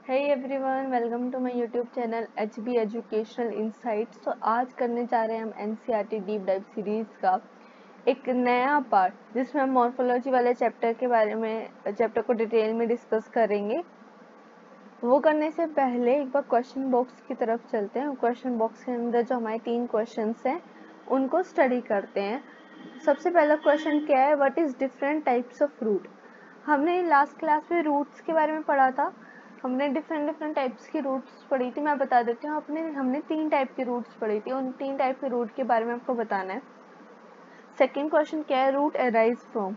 Hey everyone, welcome to my YouTube channel HB educational insights. तो आज करने जा रहे हैं हम NCERT डीप डाइव सीरीज का एक नया पार्ट जिसमें हम मॉर्फोलॉजी वाले चैप्टर को डिटेल में डिस्कस करेंगे। वो करने से पहले एक बार क्वेश्चन बॉक्स की तरफ चलते हैं। क्वेश्चन बॉक्स के अंदर जो हमारे 3 क्वेश्चंस हैं उनको स्टडी करते हैं। सबसे पहला क्वेश्चन क्या है, what is different types of root. हमने लास्ट क्लास में रूट्स के बारे में पढ़ा था। हमने डिफरेंट टाइप्स की रूट्स पढ़ी थी। मैं बता देती हूँ, हमने 3 टाइप की रूट्स पढ़ी थी। उन 3 टाइप के रूट के बारे में आपको बताना है। सेकेंड क्वेश्चन क्या है, रूट अराइज फ्रॉम।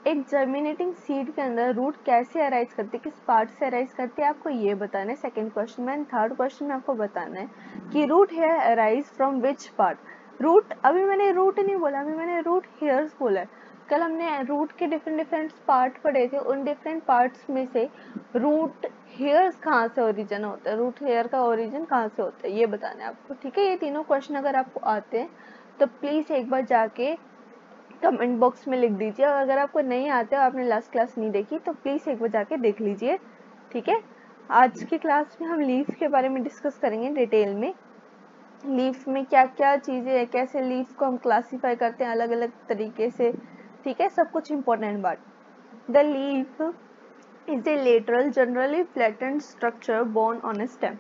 एक जर्मिनेटिंग सीड के अंदर रूट कैसे अराइज करती है, किस पार्ट से अराइज करती है, आपको ये बताना है सेकेंड क्वेश्चन में। थर्ड क्वेश्चन में आपको बताना है कि root hair arise from which part. Root, अभी मैंने रूट नहीं बोला, अभी मैंने रूट हेयर्स बोला है। कल हमने रूट के डिफरेंट पार्ट पढ़े थे। उन डिफरेंट पार्ट्स में से रूट हेयर्स कहाँ से ओरिजिन होता है, रूट हेयर का ओरिजिन कहाँ से होता है, ये बताना है आपको। ठीक है, ये तीनों क्वेश्चन अगर आपको आते हैं तो प्लीज एक बार जाके कमेंट बॉक्स में लिख दीजिए। और अगर आपको नहीं आते और आपने लास्ट क्लास नहीं देखी तो प्लीज एक बार जाके देख लीजिए। ठीक है, आज की क्लास में हम लीफ के बारे में डिस्कस करेंगे डिटेल में। लीफ में क्या क्या चीजें है, कैसे लीफ को हम क्लासीफाई करते हैं अलग अलग तरीके से। ठीक है, सब कुछ इम्पोर्टेंट बात। The leaf is a lateral generally flattened structure borne on a stem.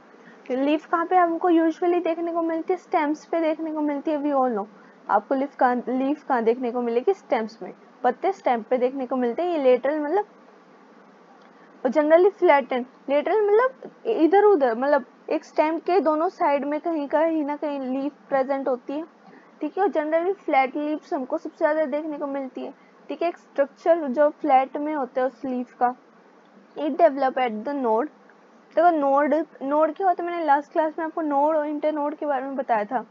Leaf कहाँ पे हमको यूजुअली देखने को मिलती है, स्टेम्स पे देखने को मिलती है। वी ऑल नो आपको लीफ कहाँ देखने को मिलेगी, स्टेम्स में। पत्ते स्टेम पे देखने को मिलते हैं। ये लेटरल मतलब जनरली फ्लैटेंड, लेटरल मतलब इधर उधर, मतलब एक स्टेम के दोनों साइड में कहीं ना कहीं लीफ प्रेजेंट होती है। ठीक है, और जनरली फ्लैट लीव्स हमको सबसे ज्यादा देखने को मिलती है। ठीक है, एक स्ट्रक्चर जो फ्लैट में होता है उस लीफ का। It develop at the node. देखो नोड, नोड क्या होता है, मैंने लास्ट क्लास में आपको नोड और इंटरनोड के बारे में बताया था।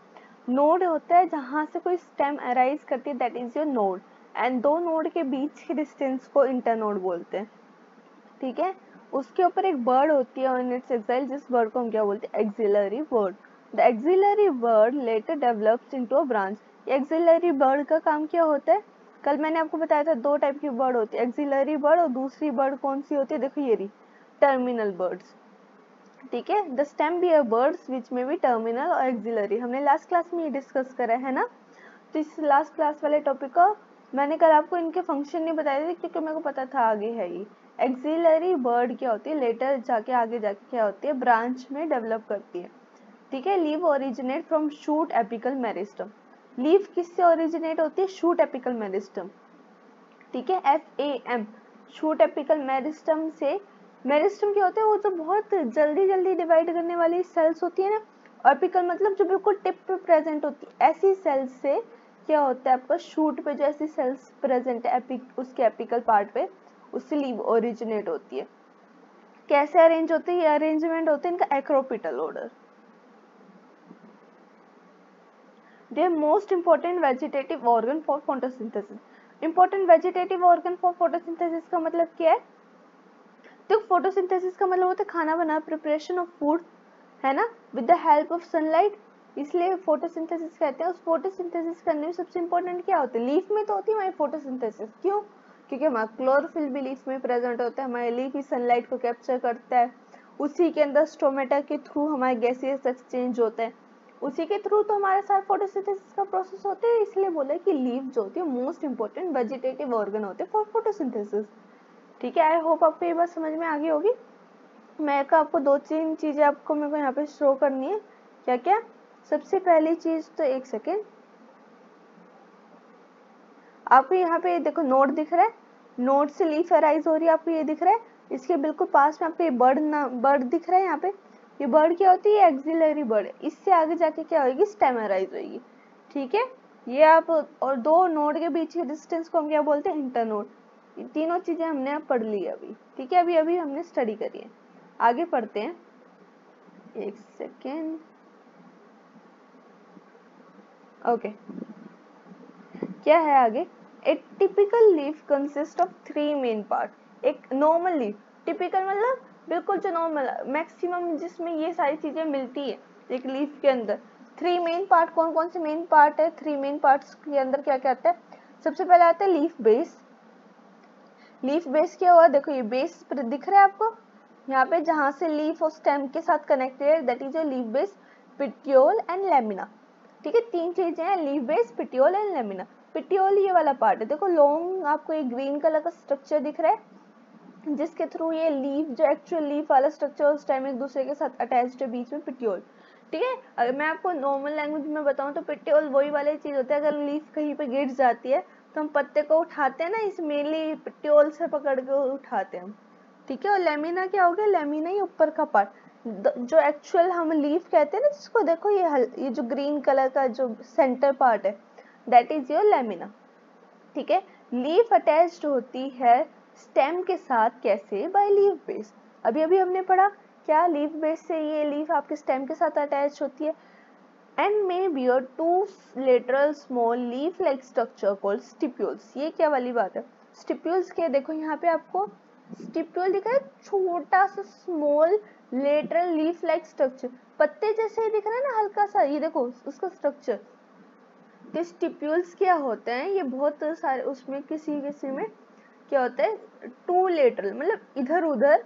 नोड होता है जहां से कोई स्टेम अराइज करती है, that is your node. And दो नोड के बीच की डिस्टेंस को इंटरनोड बोलते हैं। ठीक है, उसके ऊपर एक वर्ड होती है ऑन इट्स एक्सिल, जिस वर्ड को हम क्या बोलते हैं, axillary word. The axillary word later develops into a branch. Axillary word का काम क्या होता है, कल मैंने आपको बताया था 2 टाइप की वर्ड होती है, एक्सिलरी वर्ड और दूसरी वर्ड कौन सी होती है, देखो ये रही, टर्मिनल वर्ड्स। ठीक है, the stem bear words which में बी टर्मिनल और एक्सिलरी, हमने लास्ट क्लास में ये डिस्कस करा है ना। तो इस लास्ट क्लास वाले टॉपिक का मैंने कल आपको इनके फंक्शन नहीं बताए थे क्योंकि मेरे को पता था आगे है ये। एक्सिलरी वर्ड क्या होती है, लेटर जाके आगे जाके क्या होती है, ब्रांच में डेवलप करती है। ठीक है, leave originate from shoot apical meristem. Leave किससे ओरिजिनेट होती है, शूट एपिकल मेरिस्टम। ठीक है, FAM, शूट एपिकल मेरिस्टम से। मेरिस्टम क्या होता है, वो जो बहुत जल्दी जल्दी डिवाइड करने वाली सेल्स होती है ना। एपिकल मतलब जो बिल्कुल टिप पे प्रेजेंट होती है, ऐसी सेल्स से क्या होता है आपका शूट पे जो ऐसी सेल्स प्रेजेंट है उसके एपिकल पार्ट पे, उससे लीव ओरिजिनेट होती है। कैसे अरेंज होती है, ये अरेंजमेंट होते हैं इनका acropetal order. They are most important vegetative organ for photosynthesis. Important vegetative organ for photosynthesis का मतलब क्या है, तो फोटोसिंथेसिस का मतलब होता है खाना बना, प्रिपरेशन ऑफ फूड, है ना, with the help of sunlight. इसलिए फोटोसिंथेसिस कहते हैं। उस फोटोसिंथेसिस करने में सबसे इंपॉर्टेंट क्या होता है, लीफ में तो होती है हमारी फोटोसिंथेसिस। क्यों, क्योंकि हमारा क्लोरोफिल भी लीफ में प्रेजेंट होता है, हमारे लीफ ही सनलाइट को कैप्चर करता है। उसी के अंदर स्टोमेटा के थ्रू हमारे गैसियस एक्सचेंज होता है, उसी के थ्रू तो हमारे साथ फोटोसिंथेसिस का प्रोसेस होता है। इसलिए बोला कि लीफ जो होती है मोस्ट इंपॉर्टेंट वेजिटेटिव ऑर्गन होते हैं फॉर फोटोसिंथेसिस। ठीक है, आई होप आपको ये बात समझ में आ गई होगी। मैं का आपको 2-3 चीजें आपको मेरे को यहाँ पे शो करनी है। क्या क्या, सबसे पहली चीज तो एक सेकेंड, आपको यहाँ पे देखो नोड दिख रहा है, नोड से लीफ अराइज हो रही है, आपको ये दिख रहा है। इसके बिल्कुल पास में आपको ये बर्ड दिख रहा है यहाँ पे। ये बर्ड क्या होती है, एक्सिलरी बर्ड। इससे आगे जाके क्या होगी, स्टेम अराइज होगी। ठीक है, ये आप, और 2 नोड के बीच के डिस्टेंस को हम क्या बोलते हैं, इंटरनोड। ये तीनों चीजें हमने अब पढ़ ली है अभी। ठीक है, अभी अभी हमने स्टडी करी है। आगे पढ़ते हैं, एक सेकेंड। ओके, क्या है आगे, ए typical leaf consist of 3 main part. एक नॉर्मल लीफ, टिपिकल मतलब बिल्कुल जो नॉर्मल, मैक्सिमम जिसमें ये सारी चीजें मिलती है एक लीफ के अंदर। 3 मेन पार्ट, कौन कौन से मेन पार्ट है, 3 मेन पार्ट्स के अंदर क्या क्या आता है। सबसे पहले आता है लीफ बेस। लीफ बेस क्या हुआ, देखो ये बेस दिख रहा है आपको, यहाँ पे जहाँ से लीफ और स्टेम के साथ कनेक्टेड है that is your leaf base, petiole and lamina. ठीक है, तीन चीजें हैं, leaf base, petiole and lamina. Petiole ये वाला पार्ट है, देखो लॉन्ग आपको एक ग्रीन कलर का स्ट्रक्चर दिख रहा है जिसके थ्रू ये लीफ, जो एक्चुअल लीफ वाला स्ट्रक्चर और स्टेम एक दूसरे के साथ अटैच्ड है बीच में, पेटियोल। ठीक है, अगर मैं आपको नॉर्मल लैंग्वेज में बताऊं तो पेटियोल वही वाली चीज होता है, अगर लीफ कहीं पे गिर जाती है तो हम पत्ते को उठाते हैं ना, इस मेनली पेटियोल से पकड़ के उठाते हैं। ठीक है, और लेमिना क्या हो गया, लेमिना ही ऊपर का पार्ट, जो एक्चुअल हम लीफ कहते हैं ना जिसको, देखो ये जो ग्रीन कलर का जो सेंटर पार्ट है दैट इज योर लेमिना। ठीक है, लीफ अटैच्ड होती है स्टेम के साथ, कैसे, बाय लीफ बेस। अभी अभी हमने पढ़ा क्या, लीफ बेस से ये लीफ आपके स्टेम के साथ अटैच होती है, and may bear two lateral small leaf like structure called stipules. ये क्या वाली बात है, स्टिप्यूल्स के, देखो यहाँ पे आपको स्टिप्यूल दिख रहा है, छोटा सा small lateral leaf like structure, पत्ते जैसे ही दिख रहा है ना हल्का सा, ये देखो उसका स्ट्रक्चर। तो स्टिप्यूल्स क्या होते हैं, ये बहुत सारे, उसमें किसी किसी में क्या होता है, टू लेटरल, मतलब इधर उधर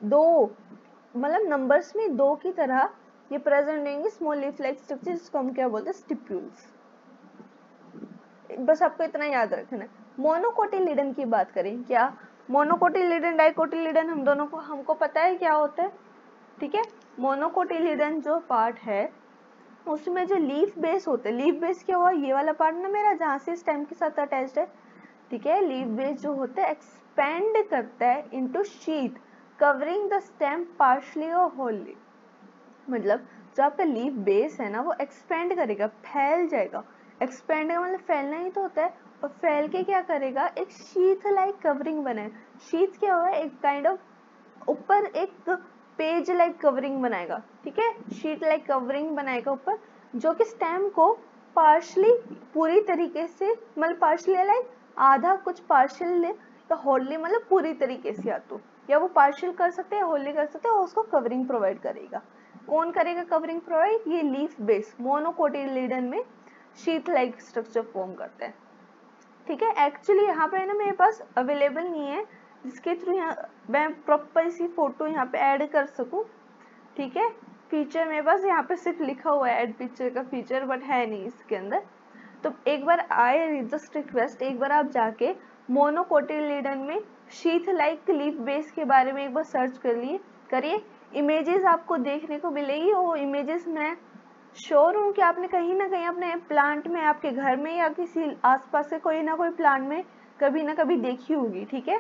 दो, मतलब नंबर्स में दो की तरह ये प्रेजेंट होंगे स्मॉल लीफ लाइक स्ट्रक्चर, जिसको हम क्या बोलते हैं, स्टिप्यूल्स। बस आपको इतना याद रखना है। मोनोकोटिलीडन की बात करें, क्या मोनोकोटिलीडन डाइकोटिलीडन हम दोनों को, हमको पता है क्या होता है। ठीक है, मोनोकोटिलीडन जो पार्ट है उसमें जो लीफ बेस होते हैं, लीफ बेस क्या हुआ, ये वाला पार्ट ना मेरा जहाँ से स्टेम के साथ अटैच्ड है। ठीक है, लीफ बेस जो होता है एक्सपेंड करता है into sheath covering the stem partially और होली। मतलब जो आपका लीफ बेस है ना वो एक्सपेंड करेगा, फैल जाएगा। एक्सपेंड का मतलब फैलना ही तो होता है, और फैल के क्या करेगा, एक शीथ लाइक कवरिंग बनाएगा। शीथ क्या हुआ, एक काइंड ऑफ ऊपर एक पेज लाइक कवरिंग बनाएगा। ठीक है, शीट लाइक कवरिंग बनाएगा ऊपर, जो कि स्टेम को पार्शली, पूरी तरीके से, मतलब पार्शली लाइक आधा, कुछ पार्शियल या होली, मतलब पूरी तरीके से, या वो पार्शियल कर सकते हैं, होली कर सकते हैं, और उसको कवरिंग प्रोवाइड करेगा। कौन करेगा कवरिंग प्रोवाइड, ये लीफ बेस मोनोकोटिलीडन में शीट लाइक स्ट्रक्चर फॉर्म करते हैं। ठीक है, एक्चुअली यहाँ पे ना मेरे पास अवेलेबल नहीं है जिसके थ्रू यहाँ मैं प्रॉपर इसी फोटो यहाँ पे ऐड कर सकूं। ठीक है, फीचर मेरे पास यहाँ पे सिर्फ लिखा हुआ है ऐड पिक्चर का फीचर, बट है नहीं इसके अंदर। तो एक बार आई जस्ट रिक्वेस्ट, एक बार आप जाके मोनोकोटिलीडन में शीथ लाइक लीफ बेस के बारे में एक बार सर्च करिए, इमेजेस आपको देखने को मिलेगी। वो इमेजेस मैं श्योर हूँ कि आपने कहीं ना कहीं अपने प्लांट में, आपके घर में या किसी आसपास के कोई ना कोई प्लांट में कभी ना कभी देखी होगी। ठीक है,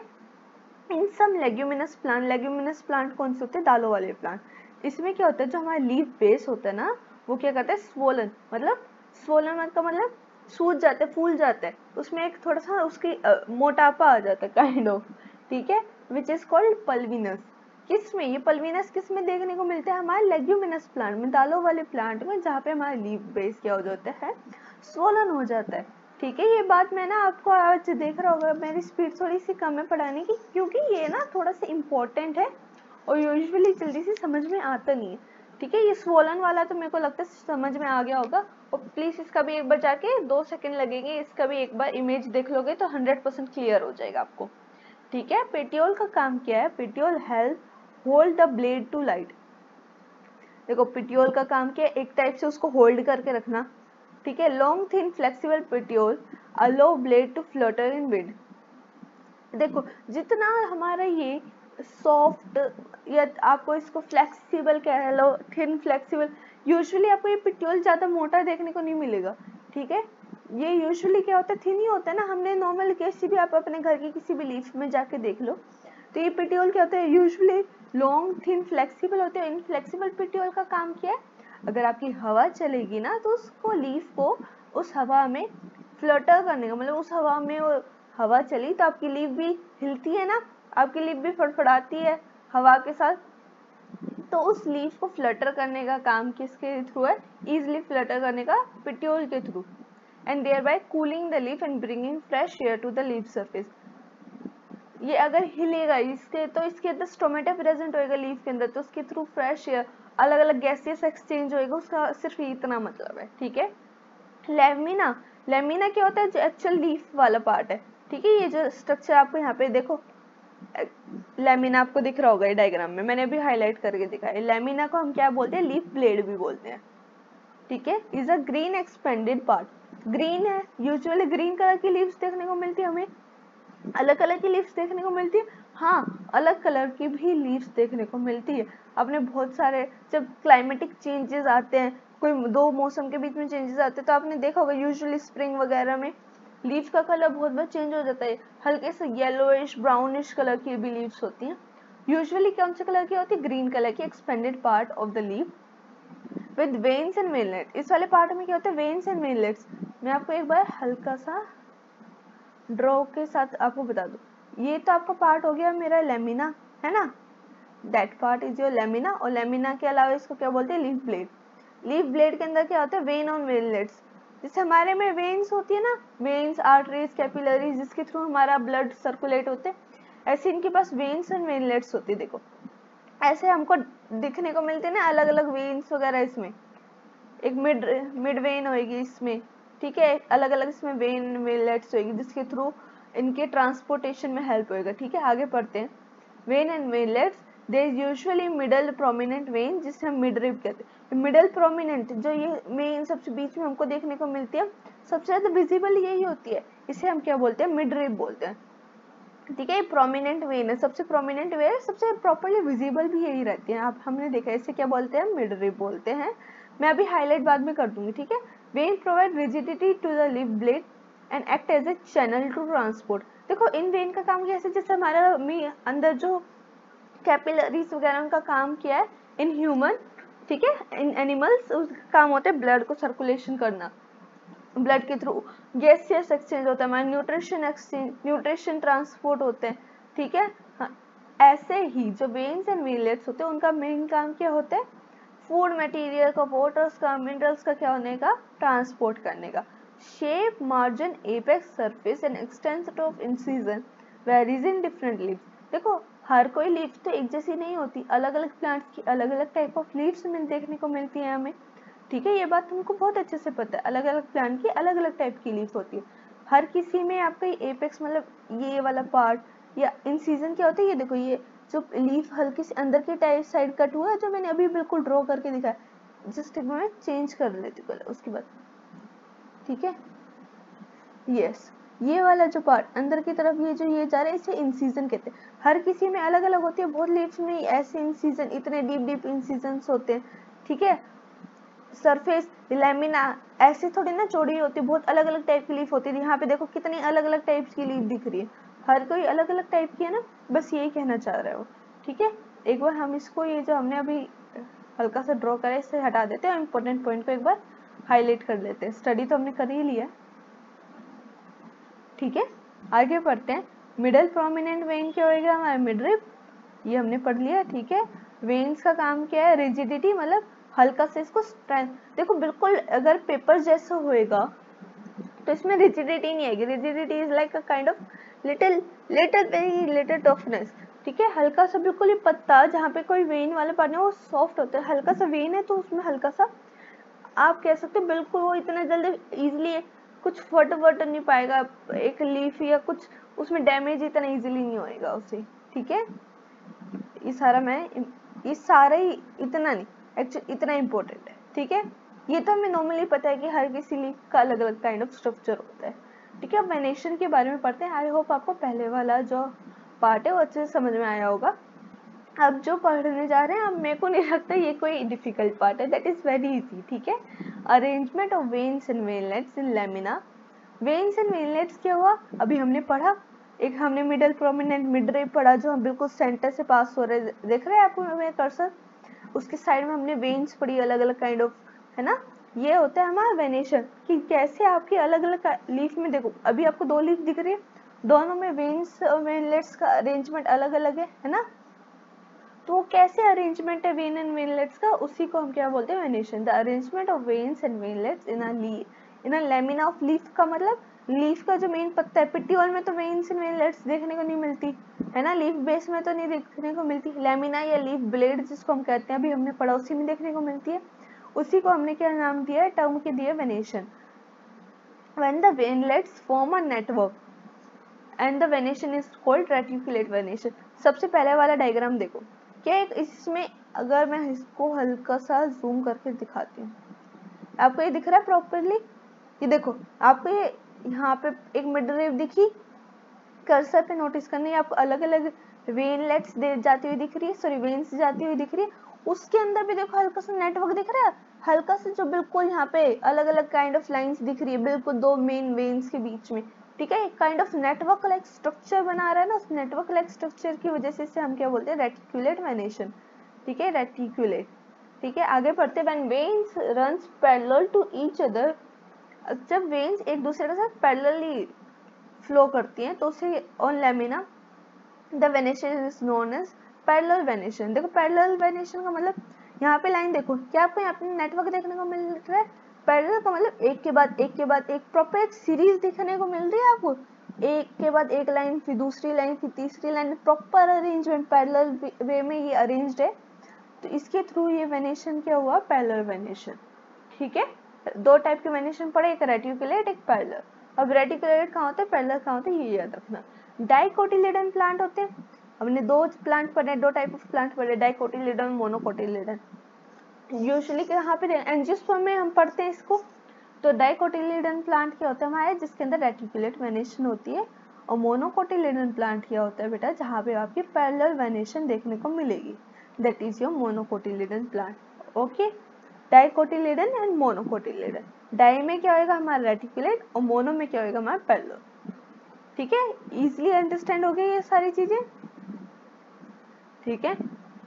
इन सम लेग्यूमिनस प्लांट, लेग्यूमिनस प्लांट कौन से होते हैं, दालों वाले प्लांट, इसमें क्या होता है, जो हमारा लीफ बेस होता है ना वो क्या करता है, स्वोलन, मतलब स्वोलन का मतलब सूज जाता है, फूल जाता है, उसमें एक थोड़ा सा उसकी मोटापा आ जाता है काइंड ऑफ। ठीक है, विच इज कॉल्ड पल्विनस। किसमें, ये पल्विनस किसमें देखने को मिलता है, हमारे लेग्यूमिनस प्लांट में, दालों वाले प्लांट में, जहाँ पे हमारा लीफ बेस क्या हो जाता है, स्वोलन हो जाता है। ठीक है, ये बात मैं ना आपको आज देख रहा होगा, मेरी स्पीड थोड़ी सी कम है पढ़ाने की, क्योंकि ये ना थोड़ा सा इम्पोर्टेंट है और यूजुअली जल्दी से समझ में आता नहीं है। ठीक है, ये स्वोलन वाला तो मेरे को लगता है समझ में आ गया होगा, और प्लीज इसका भी एक बार जाके 2 सेकंड लगेंगे, इसका भी एक बार इमेज देख लोगे तो 100% क्लियर हो जाएगा आपको। ठीक है, पेटियोल का काम क्या है, petiole help hold the blade to light. देखो पेटियोल का काम क्या है, एक टाइप से उसको होल्ड करके रखना। ठीक है, long thin flexible petiole allow blade to flutter in wind. देखो जितना हमारा ये सॉफ्ट, या आपको इसको फ्लेक्सिबल कह लो, थिन फ्लेक्सिबल, यूजुअली आपको ये पेटियोल ज्यादा मोटा देखने को नहीं मिलेगा। ठीक है, ये यूजुअली क्या होता है, थिन ही होता है ना, हमने नॉर्मल किसी भी, आप अपने घर की किसी भी लीफ में जाके देख लो, तो ये पेटियोल क्या होता है, यूजुअली लॉन्ग थिन फ्लेक्सिबल होते हैं। इन फ्लेक्सिबल पेटियोल का काम क्या है, अगर आपकी हवा चलेगी ना तो उसको, लीफ को उस हवा में फ्लटर करने का, मतलब उस हवा में वो हवा चली तो आपकी लीफ भी हिलती है ना, आपकी लीफ भी फड़फड़ाती है हवा के साथ, तो उस लीफ को फ्लटर करने का काम किसके थ्रू है, इजिली फ्लटर करने का पेटियोल के through, and thereby cooling the leaf and bringing fresh air to the leaf surface. ये अगर हिलेगा इसके, तो इसके अंदर स्टोमेटा प्रेजेंट होएगा लीफ के अंदर, तो उसके थ्रू फ्रेश एयर, अलग अलग गैसेस एक्सचेंज होएगा, उसका सिर्फ इतना मतलब है। ठीक है, लेमिना, लेमिना क्या होता है, जो एक्चुअल लीफ वाला पार्ट है। ठीक है, ये जो स्ट्रक्चर आपको यहाँ पे देखो, लेमिना आपको दिख रहा होगा डायग्राम में, मैंने अभी हाईलाइट करके दिखाया। लेमिना को हम क्या बोलते हैं, लीफ ब्लेड भी बोलते हैं, ठीक है। Is a green expanded part, green है, यूजुअली ग्रीन कलर की लीव्स देखने को मिलती है हमें, अलग कलर की लीव्स देखने को मिलती है, हाँ अलग कलर की भी लीव्स देखने को मिलती है। आपने बहुत सारे, जब क्लाइमेटिक चेंजेस आते हैं, कोई दो मौसम के बीच में चेंजेस आते हैं, तो आपने देखा होगा यूजुअली स्प्रिंग वगैरह में लीव का कलर बहुत बार चेंज हो जाता है, हल्के से येलोइश ब्राउनिश कलर की भी लीव्स होती हैं। यूजुअली कौन से कलर की होती है, ग्रीन कलर की expanded part of the leave with veins and veinlet. इस वाले पार्ट में क्या होता है, वेन्स एंड वेनलेट्स। मैं आपको एक बार हल्का सा ड्रॉ के साथ आपको बता दूं, ये तो आपका पार्ट हो गया मेरा लेमिना, है ना, that part is your lamina. और लेमिना के अलावा इसको क्या बोलते हैं, लीफ ब्लेड। लीफ ब्लेड के अंदर क्या होता है, वेन और वेनलेट्स। जैसे हमारे में वेन्स होती है ना, वेन्स आर्टरीज कैपिलरीज, जिसके थ्रू हमारा ब्लड सर्कुलेट होते हैं, ऐसे इनके पास वेन्स एंड वेनलेट्स होती है। देखो ऐसे हमको दिखने को मिलते हैं ना अलग अलग वेन्स वगैरह, इसमें एक मिड वेन होगी इसमें, ठीक है, अलग अलग इसमें वेन वेनलेट्स होगी, जिसके थ्रू इनके ट्रांसपोर्टेशन में हेल्प होएगा, ठीक है। आगे पढ़ते हैं, vein and veinlets, there is usually middle prominent vein, जिसे हम मिड रिब कहते हैं। मिडल प्रोमिनेंट जो ये वेन सबसे बीच में हमको देखने को मिलती है, सबसे ज्यादा विजिबल यही होती है, इसे हम क्या बोलते हैं, मिड रिब बोलते हैं, ठीक है। प्रोमिनेंट वेन है, सबसे प्रोमिनेंट वे है, सबसे प्रॉपर्ली विजिबल भी यही रहती है। आप हमने देखा है, इसे क्या बोलते हैं, मिड रिब बोलते हैं। मैं अभी हाईलाइट बाद में कर दूंगी, ठीक है। Vein provide rigidity to the leaf blade and act as a channel to transport. देखो इन वेन का काम कैसे, जैसे हमारा अंदर जो कैपिलरीज वगैरह उनका काम किया है इन ह्यूमन, ठीक है, इन एनिमल्स उसका काम होता है ब्लड को सर्कुलेशन करना, ब्लड के थ्रू गैसियस एक्सचेंज होता है, हमारे न्यूट्रिशन एक्सचेंज, न्यूट्रिशन ट्रांसपोर्ट होते हैं, ठीक है। हाँ, ऐसे ही जो वेन्स एंड वेनलेट्स होते हैं उनका मेन काम क्या होता है, फूड मटेरियल का, वाटर्स का, मिनरल्स का क्या होने का, ट्रांसपोर्ट करने का। Shape, margin, apex, surface and extent of incision varies in different leaves. देखो हर कोई लीफ तो एक जैसी नहीं होती, अलग अलग प्लांट्स की अलग अलग टाइप ऑफ लीव्स देखने को मिलती है हमें, ठीक है। ये बात तुमको बहुत अच्छे से पता है, अलग अलग प्लांट की अलग अलग टाइप की लीफ होती है, हर किसी में आपका एपेक्स मतलब ये वाला पार्ट या इन सीजन क्या होता है, ये देखो ये जो लीफ हल्की से अंदर की टाइप साइड कट हुआ है, जो मैंने अभी बिल्कुल ड्रॉ करके दिखाया, जस्ट एक मैं चेंज कर लेती हूँ उसके बाद, ठीक है। यस, ये वाला जो पार्ट अंदर की तरफ ये जो ये जा रहा है, इसे इंसीजन कहते हैं। हर किसी में अलग अलग होती है, बहुत लीव्स में ऐसे इंसीजन, इतने डीप डीप इंसीजन्स होते हैं, ठीक है। सरफेस लेमिना ऐसे थोड़ी ना चौड़ी होती है, बहुत अलग अलग टाइप की लीफ होती है। यहाँ पे देखो कितनी अलग अलग टाइप्स की लीफ दिख रही है, हर कोई अलग अलग टाइप की है ना, बस यही कहना चाह रहे हो, ठीक है। एक बार हम इसको ये जो हमने अभी हल्का सा ड्रॉ करा है इससे हटा देते हैं और इम्पोर्टेंट पॉइंट को एक बार हाईलाइट कर लेते हैं। स्टडी तो हमने कर ही लिया, ठीक है। आगे पढ़ते हैं, मिडल प्रोमिनेंट वेन क्या होगा हमारा, मिड रिब, ये हमने पढ़ लिया, ठीक है। वेन्स का काम क्या है, रिजिडिटी, मतलब हल्का से इसको स्ट्रेंथ, देखो बिल्कुल अगर पेपर जैसा होएगा तो इसमें रिजिडिटी नहीं आएगी, rigidity is like a kind of little little very little toughness, ठीक है। हल्का सा बिल्कुल ही पत्ता, जहाँ पे कोई वेन वाला पानी है वो सॉफ्ट होता है, हल्का सा वेन है तो उसमें हल्का सा आप कह सकते हो बिल्कुल वो इतना जल्दी इजिली कुछ फट वट नहीं पाएगा, एक लीफ या कुछ उसमें डैमेज इतना इजीली नहीं होएगा उसे, ठीक है। ये सारा ही इतना नहीं, एक्चुअली इतना इम्पोर्टेंट है, ठीक है। ये तो हमें नॉर्मली पता है कि हर किसी लीफ का अलग अलग काइंड ऑफ स्ट्रक्चर होता है, ठीक है। अब वेनेशन के बारे में पढ़ते हैं। आई होप आपको पहले वाला जो पार्ट है वो अच्छे से समझ में आया होगा। अब जो पढ़ने जा रहे हैं, अब मेरे को नहीं लगता ये कोई डिफिकल्ट पार्ट है, दैट इज वेरी इजी, ठीक है। Arrangement of veins and veinlets in lamina. Veins and veinlets क्या हुआ, अभी हमने पढ़ा, एक हमने मिडल प्रोमिनेंट मिड रे पढ़ा जो हम बिल्कुल सेंटर से पास हो रहे, देख रहे हैं आपको मेरा कर्सर, उसके साइड में हमने वेन्स पढ़ी अलग अलग काइंड ऑफ, है ना। ये होता है हमारा वेनेशन, कि कैसे आपकी अलग अलग लीफ में, देखो अभी आपको दो लीफ दिख रही है, दोनों में वेन्स और वेनलेट्स का अरेंजमेंट अलग अलग है ना। तो वो कैसे अरेंजमेंट है वेन एंड वेनलेट्स का, उसी को हम क्या बोलते हैं, venation. The arrangement of veins and veinlets in a lamina of leaf का मतलब लीफ का जो मेन पत्ता है, पिट्टीओल में तो वेन्स एंड वेनलेट्स देखने को नहीं मिलती है ना, लीफ बेस में तो नहीं देखने को मिलती, लेमिना या लीफ ब्लेड जिसको हम कहते हैं, अभी हमने पढ़ा उसी में देखने को मिलती है, उसी को हमने क्या नाम दिया है, टर्म के दिया venation. When the veinlets form a network and the venation is called reticulate venation. सबसे पहले वाला डायग्राम देखो, क्या इसमें अगर मैं इसको हल्का सा जूम करके दिखाती हूँ, आपको ये दिख रहा है प्रॉपरली? ये देखो, आपको ये यहाँ पे एक मिड रेव दिखी, कर्सर पे नोटिस करनी है, आपको अलग अलग वेनलेट्स दे जाती हुई दिख रही है, सॉरी वेन्स जाती हुई दिख रही है। उसके अंदर भी देखो हल्का सा नेटवर्क दिख रहा है, हल्का सा जो बिल्कुल यहाँ पे अलग अलग काइंड ऑफ लाइंस दिख रही है बिल्कुल दो मेन वेन्स के बीच में, ठीक है। Kind of network like structure बना रहा है ना, उस नेटवर्क लाइक स्ट्रक्चर की वजह से इसे हम क्या बोलते हैं, रेटिकुलेट वेनेशन, ठीक है, रेटिकुलेट, ठीक है। आगे बढ़ते, when veins runs parallel to each other, जब वेन्स एक दूसरे के साथ पैरेलली फ्लो करती हैं तो उसे on lamina the venation is known as parallel venation. देखो पैरेलल वेनेशन का मतलब, यहाँ पे लाइन देखो, क्या आपको यहाँ पे नेटवर्क देखने को मिल रहा है? पैरेलल का मतलब एक के बाद एक के बाद एक प्रॉपर एक सीरीज दिखने को मिल रही है आपको, एक के बाद एक लाइन, फिर दूसरी लाइन, फिर तीसरी लाइन, प्रॉपर अरेंजमेंट पैरेलल वे में ये अरेंज्ड है, तो इसके थ्रू ये वेनेशन क्या हुआ, पैरेलल वेनेशन, ठीक है। दो टाइप के वेनेशन पड़े, एक रेटिकुलेट एक पैरेलल। अब रेटिकुलेट कहाँ होते हैं, पैरेलल कहाँ होते हैं, ये याद रखना। डाइकोटिलेडन प्लांट होते हैं, हमने दो प्लांट पढ़े, दो टाइप ऑफ प्लांट पढ़े, डाइकोटिलेडन मोनोकोटिलेडन। यूजुअली कहाँ पे एंजियोस्पर्म में हम पढ़ते हैं इसको। तो डाइकोटिलेडन प्लांट क्या होता है हमारे, जिसके अंदर रेटिकुलेट वेनेशन होती है, और मोनोकोटिलेडन प्लांट क्या होता है बेटा, जहाँ पे आपकी पैरेलल वेनेशन देखने को मिलेगी, that is your monocotyledon plant. Okay, dicotyledon and monocotyledon. Di में क्या होगा हमारा रेटिकुलेट, और मोनो में क्या होगा हमारा पैरेलल, ठीक है। इजीली अंडरस्टैंड हो गई ये सारी चीजें, ठीक है।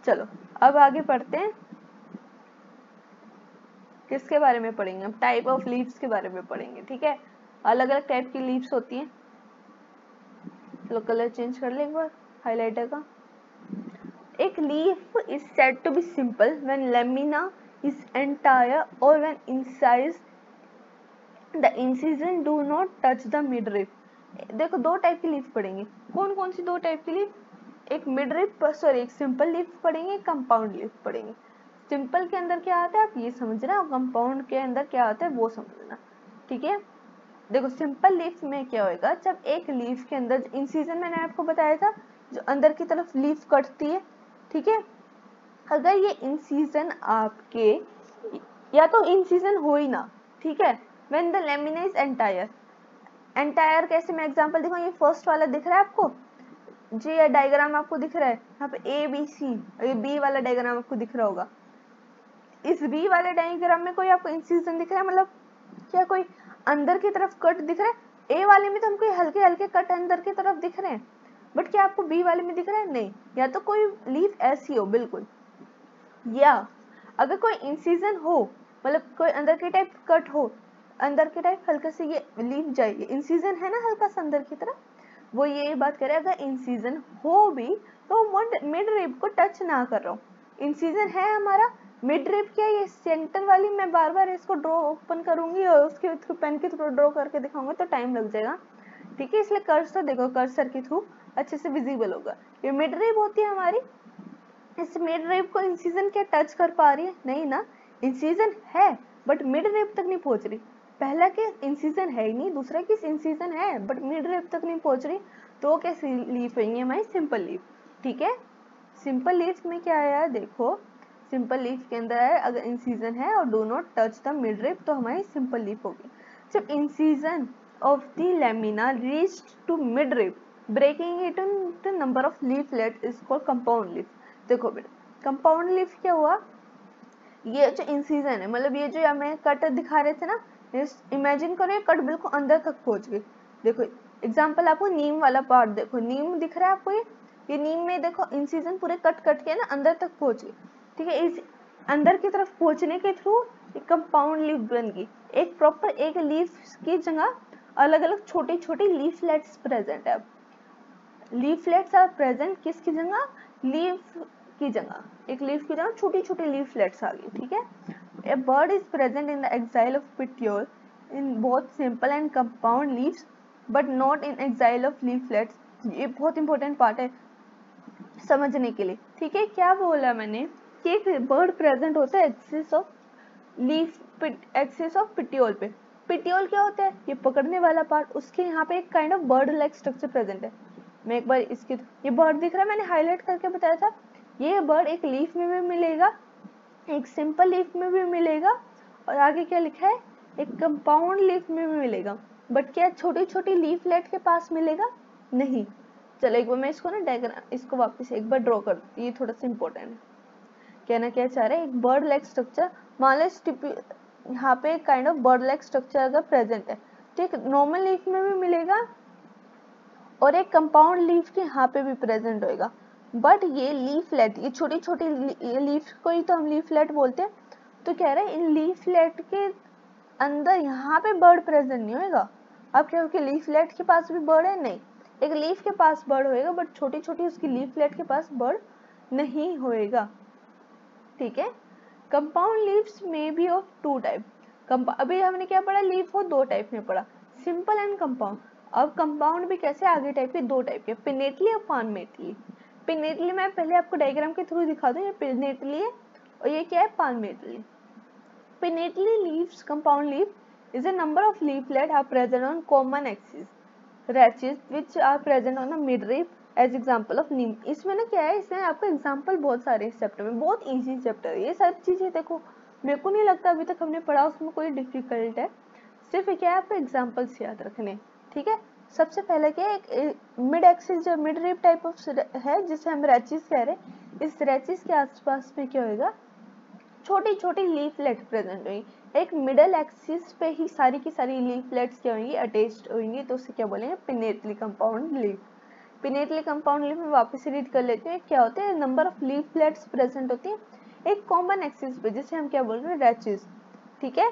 चलो अब आगे पढ़ते हैं, किसके बारे में पढ़ेंगे, अब टाइप ऑफ लीव्स के बारे में पढ़ेंगे, ठीक है। अलग अलग टाइप की लीव्स होती हैं। चलो कलर चेंज कर ले एक बार हाइलाइटर का। एक leaf is said to be simple when lamina is entire और when incised the incision do not touch the midrib. देखो दो टाइप की लीफ पढ़ेंगे, कौन कौन सी दो टाइप की लीफ, एक मिडरिप, सॉरी एक सिंपल लीफ पढ़ेंगे, एक कंपाउंड लीफ पढ़ेंगे। सिंपल के अंदर क्या आता है आप ये समझना, और कंपाउंड के अंदर क्या आता है वो समझना, ठीक है। देखो सिंपल लीफ में क्या होएगा, जब एक लीफ के अंदर इंसिजन मैंने आपको बताया था, जो अंदर की तरफ लीफ कटती है, ठीक है। अगर ये इंसिजन आपके, या तो इंसिजन हो ही ना, ठीक है, when the lamina is entire. Entire कैसे, मैं एग्जांपल दिखाऊं, ये फर्स्ट वाला दिख रहा है आपको, जी ये डायग्राम आपको दिख रहा है, यहाँ पे ए बी सी, ये बी वाला डायग्राम आपको दिख रहा होगा। इस बी वाले डायग्राम में कोई आपको इंसिजन दिख रहा है, मतलब क्या कोई अंदर की तरफ कट दिख रहा है? ए वाले में तो हमको हल्के हल्के कट अंदर की तरफ दिख रहे हैं, बट क्या आपको बी वाले में दिख रहा है? नहीं। या तो कोई लीफ ऐसी हो बिल्कुल, या अगर कोई इंसिजन हो, मतलब कोई अंदर के टाइप कट हो, अंदर के टाइप हल्का से ये लीफ जाइए, इंसिजन है ना हल्का सा अंदर की तरफ, वो ये बात करे अगर इंसिजन हो भी तो मिड रिब को टच ना कर रहा हूँ। इंसिजन है हमारा, मिड रिब क्या ये सेंटर वाली, मैं बार बार इसको ड्रॉ ओपन करूंगी और उसके थ्रू पेन के थ्रू ड्रॉ करके दिखाऊंगा तो टाइम लग जाएगा, ठीक है। इसलिए कर्सर देखो, कर्सर के थ्रू अच्छे से विजिबल होगा। ये मिड रिब होती है हमारी, इस मिड रिब को इंसिजन क्या टच कर पा रही है? नहीं ना, इंसिजन है बट मिड रिब तक नहीं पहुंच रही। पहला केस इंसिजन है ही नहीं, दूसरा केस इंसिजन है बट मिड रिब तक नहीं पहुंच रही, तो कैसी लीफ है हमारी, सिंपल लीफ, ठीक है। सिंपल लीफ में क्या है, देखो सिंपल लीफ के अंदर है अगर इंसिजन है और do not touch the mid rib तो हमारी सिंपल लीफ होगी। जब incision of the lamina reached to mid rib, breaking it into number of leaflet is called compound leaf. देखो बेटा कंपाउंड लीफ क्या हुआ, ये जो इंसिजन है, मतलब ये जो हमें कट दिखा रहे थे ना, इमेजिन करो ये कट बिल्कुल अंदर तक पहुंच गई। देखो एग्जांपल आपको नीम वाला पार्ट देखो, नीम दिख रहा है आपको, ये नीम में देखो इंसिजन पूरे कट कट के ना अंदर तक पहुंच गई, ठीक है। इस अंदर की तरफ पहुंचने के थ्रू एक कंपाउंड लीफ बन गई, एक प्रॉपर एक लीफ की जगह अलग अलग छोटी छोटी लीफलेट्स प्रेजेंट है। लीफलेट्स आर प्रेजेंट किसकी जगह, लीफ की जगह, एक लीफ की जगह छोटी छोटी लीफलेट्स आ गई, ठीक है। A bud is present in the axil of petiole in both simple and compound leaves but not in axil of leaflets. ये बहुत इंपॉर्टेंट पार्ट है समझने के लिए, ठीक है। क्या बोला मैंने कि एक बर्ड प्रेजेंट होता है axis of leaf, axis of petiole पे, पिटियोल क्या होता है, ये पकड़ने वाला पार्ट, उसके यहाँ पे एक kind of bird like structure present है। मैं एक बार इसकी, ये बर्ड दिख रहा है, मैंने हाईलाइट करके बताया था, ये बर्ड एक लीफ में भी मिलेगा, एक सिंपल लीफ में भी मिलेगा, और आगे क्या लिखा है, एक कंपाउंड लीफ में भी मिलेगा, बट क्या छोटी छोटी लीफलेट के पास मिलेगा, नहीं। चलो एक बार मैं इसको ना डायग्राम, इसको वापस एक बार ड्रॉ कर दूँ, ये थोड़ा सा इंपॉर्टेंट है। कहना क्या चाह रहे हैं, एक बर्ड लाइक स्ट्रक्चर, मान लो यहाँ पे kind of bird like structure अगर प्रेजेंट है, ठीक, नॉर्मल लीफ में भी मिलेगा और एक कंपाउंड लीफ के यहाँ पे भी प्रेजेंट होएगा, बट ये लीफलेट, ये छोटी छोटी लीफ को ही तो हम लीफलेट बोलते हैं। तो कह रहे हैं इन लीफलेट के अंदर यहाँ पे बर्ड प्रेजेंट नहीं होएगा। अब क्या होगा, लीफलेट के पास भी बर्ड है, नहीं, एक लीफ के पास बर्ड होएगा, बट छोटी छोटी उसकी लीफलेट के पास बर्ड नहीं होएगा, ठीक है। कंपाउंड लीव्स में बी ऑफ टू टाइप, अभी हमने क्या पढ़ा, लीफ को दो टाइप में पढ़ा, सिंपल एंड कंपाउंड। अब कंपाउंड भी कैसे, आगे टाइप के दो टाइप के, पिनेटली और पानमेटली। पिनेटली मैं पहले आपको डायग्राम के थ्रू दिखा दूं, ये पिनेटली है और ये क्या है, पानमेटली। Pinnately leaves, compound leaf is a number of leaflet are present on common axis, rachis which are present on the midrib as example of neem। इसमें ना क्या है, इसमें आपको एग्जांपल बहुत सारे इस चैप्टर में, बहुत इजी चैप्टर है ये, सब चीजें देखो मेरे को नहीं लगता अभी तक हमने पढ़ा उसमें कोई डिफिकल्ट है, सिर्फ क्या है आपको एग्जांपल्स याद रखने, ठीक है। सबसे पहले क्या है, एक मिड एक्सिस जो मिड रिब टाइप ऑफ है जिसे हम रैचिस कह रहे हैं, इस रैचिस के आसपास में क्या होगा, छोटी छोटी लीफलेट प्रेजेंट हुई, एक मिडल एक्सिस पे ही सारी की सारी लीफलेट्स क्या होंगी, अटैच्ड होंगी, तो उसे क्या बोलेंगे, pinnately compound leaf. Pinnately compound leaf में वापस रीड कर लेते हैं, क्या होते हैं, नंबर ऑफ लीफलेट्स प्रेजेंट होती है एक कॉमन एक्सिस पे, जिसे हम क्या बोल रहे हैं, रैचिस, ठीक है,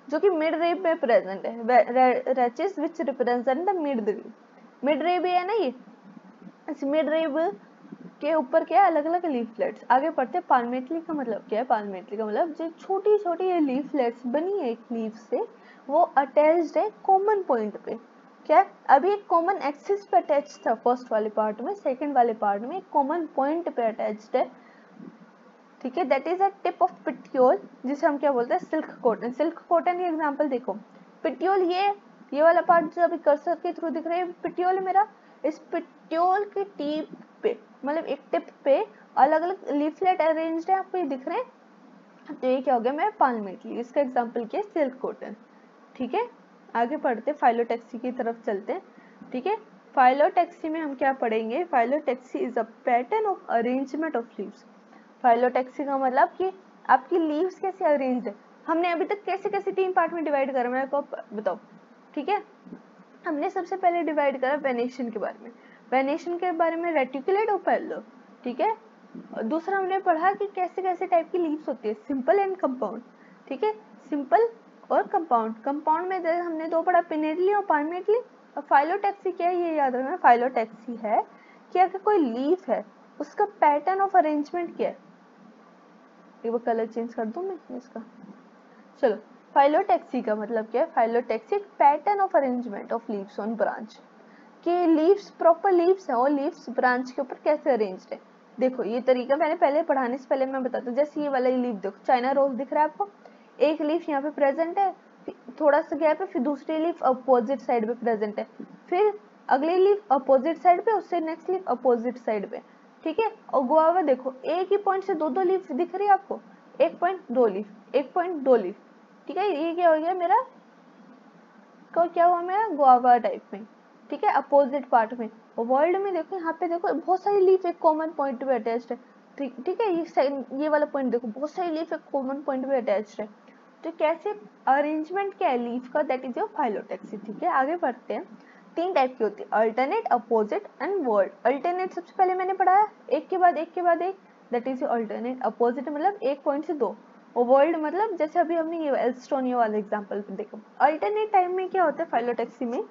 जो कि मिड रेब में प्रेजेंट है, rachis which represent the midrib. Midrib है ना ये, इस मिड रेब के ऊपर क्या है, अलग अलग लीफलेट्स। आगे पढ़ते हैं, पालमेटली का मतलब क्या है, पालमेटली का मतलब जो छोटी छोटी ये लीफलेट्स बनी है एक लीफ से, वो अटैच्ड है कॉमन पॉइंट पे, क्या अभी एक कॉमन एक्सिस पे अटैच था फर्स्ट वाले पार्ट में, सेकंड वाले पार्ट में एक कॉमन पॉइंट पे अटैच्ड है, ठीक है। That is a tip of petiole, जिसे हम क्या बोलते हैं, सिल्क कॉटन। सिल्क कॉटन की एग्जांपल देखो, पिट्योल ये वाला पार्ट जो अभी कर्सर के थ्रू दिख रहा है, पिट्योल मेरा, इस पिट्योल की टिप पे, मतलब एक टिप पे अलग अलग लीफलेट अरेंज्ड है, आपको ये दिख रहे हैं, तो ये क्या हो गया, मैं पालमेटली, इसका एग्जांपल क्या है, सिल्क कॉटन, ठीक है। आगे पढ़ते, फाइलोटेक्सी की तरफ चलते हैं, ठीक है। फाइलोटेक्सी में हम क्या पढ़ेंगे, phyllotaxy is a pattern of arrangement of leaves. Phyllotaxy का मतलब कि आपकी लीव्स कैसे अरेंज्ड है, हमने अभी तक कैसे कैसे तीन पार्ट में डिवाइड करा, मैं आपको बताओ, ठीक है। हमने सबसे पहले डिवाइड करा वेनेशन के बारे में, वेनेशन के बारे में रेटिकुलेट और पैरेलल, ठीक है। दूसरा हमने पढ़ा कि कैसे कैसे टाइप की लीव्स होती है, सिंपल एंड कंपाउंड, ठीक है, सिंपल और कंपाउंड। कंपाउंड में हमने दो पढ़ा, पिनेटली और पालमेटली। और फाइलोटेक्सी क्या है, ये याद रखना, फाइलोटेक्सी है कि अगर कोई लीफ है उसका पैटर्न ऑफ अरेंजमेंट क्या है, एक बार कलर चेंज कर दूं मैं इसका, चलो। फाइलोटेक्सी का मतलब क्या है, phyllotaxy pattern of arrangement of leaves on branch, कि लीव्स प्रॉपर लीव्स है और लीव्स ब्रांच के ऊपर कैसे अरेंज्ड है। देखो ये तरीका मैंने पहले पढ़ाने से पहले मैं बताता हूँ, जैसे ये वाला लीफ देखो, चाइना रोज दिख रहा है आपको, एक लीफ यहाँ पे प्रेजेंट है, थोड़ा सा गैप है, फिर दूसरी लीफ अपोजिट साइड पे प्रेजेंट है, फिर अगली लीफ अपोजिट साइड पे, उससे नेक्स्ट लीफ अपोजिट साइड पे, ठीक है। और गुआवा देखो, एक ही पॉइंट से दो दो लीफ दिख रही है आपको, एक पॉइंट दो लीफ, एक पॉइंट दो लीफ, ठीक है। ये क्या हो गया मेरा, क्या हुआ मेरा, गुआवा टाइप में, ठीक है, अपोजिट पार्ट में। और वर्ल्ड में देखो, यहाँ पे देखो बहुत सारी लीफ एक कॉमन पॉइंट पे अटैच्ड है, ठीक है। ये वाला पॉइंट देखो, बहुत सारी लीफ एक कॉमन पॉइंट पे अटैच्ड है, तो कैसे अरेंजमेंट क्या है लीफ का, दैट इज योर फाइलोटेक्सी, ठीक है। आगे बढ़ते हैं, तीन टाइप की होती है, alternate, opposite and word. Alternate सबसे पहले मैंने पढ़ाया, एक के बाद एक के बाद एक, that is your alternate. Opposite मतलब एक पॉइंट से दो, और वर्ल्ड मतलब जैसे अभी हमने ये एल्स्टोनिया वाला एग्जांपल पे देखा। अल्टरनेट टाइम में क्या होता है, फाइलोटेक्सी में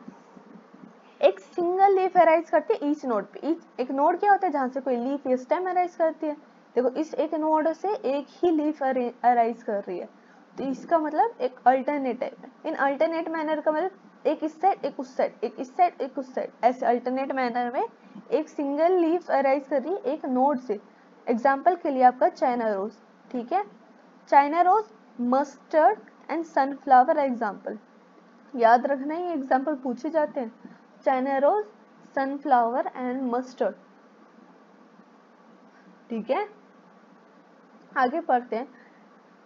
एक सिंगल लीफ अराइज करती है ईच नोड पे, एक नोड क्या होता है जहां से कोई लीफ या स्टेम अराइज करती है, देखो इस एक नोड से एक ही लीफ अराइज कर रही है, तो इसका मतलब एक अल्टरनेट टाइप है। इन अल्टरनेट मैनर का मतलब एक इस साइड एक उस साइड, एक इस साइड एक उस साइड, ऐसे अल्टरनेट मैनर में एक सिंगल लीफ अराइज कर रही है एक नोड से। एग्जाम्पल के लिए आपका चाइना रोज, ठीक है, China rose, mustard and sunflower example, याद रखना ये एग्जाम्पल पूछे जाते हैं, China rose, sunflower and mustard. ठीक है, आगे पढ़ते हैं।